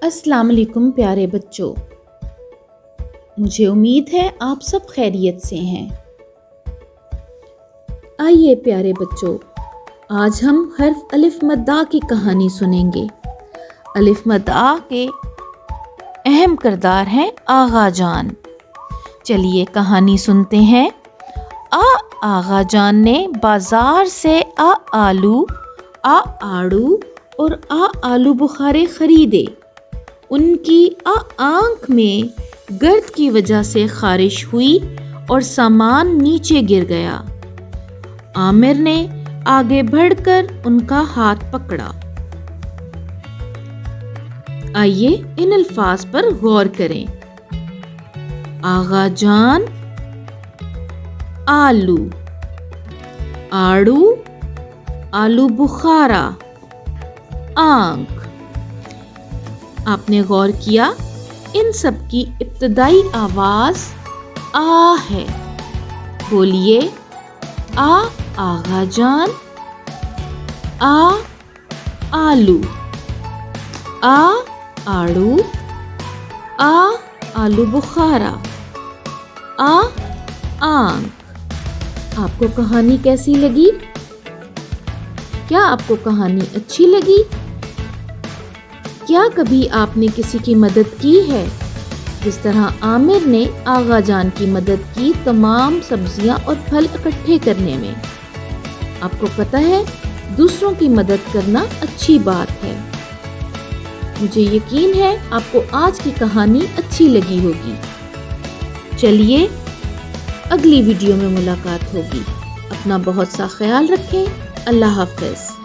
السلام علیکم پیارے بچوں، مجھے امید ہے آپ سب خیریت سے ہیں۔ آئیے پیارے بچوں، آج ہم حرف الف مد آ کی کہانی سنیں گے۔ الف مد آ کے اہم کردار ہیں آغا جان۔ چلیے کہانی سنتے ہیں۔ آغا جان نے بازار سے آلو، آڑو اور آلو بخارے خریدے۔ ان کی آنکھ میں گرد کی وجہ سے خارش ہوئی اور سامان نیچے گر گیا۔ عامر نے آگے بڑھ کر ان کا ہاتھ پکڑا۔ آئیے ان الفاظ پر غور کریں۔ آغا جان، آلو، آڑو، آلو بخارا، آنکھ۔ آپ نے غور کیا ان سب کی ابتدائی آواز آ ہے۔ بولیے، آغا جان، آلو، آڑو، آلو بخارا، آنکھ۔ آپ کو کہانی کیسی لگی؟ کیا آپ کو کہانی اچھی لگی؟ کیا کبھی آپ نے کسی کی مدد کی ہے جس طرح عامر نے آغا جان کی مدد کی تمام سبزیاں اور پھل اکٹھے کرنے میں؟ آپ کو پتہ ہے دوسروں کی مدد کرنا اچھی بات ہے۔ مجھے یقین ہے آپ کو آج کی کہانی اچھی لگی ہوگی۔ چلیے اگلی ویڈیو میں ملاقات ہوگی۔ اپنا بہت سا خیال رکھیں۔ اللہ حافظ۔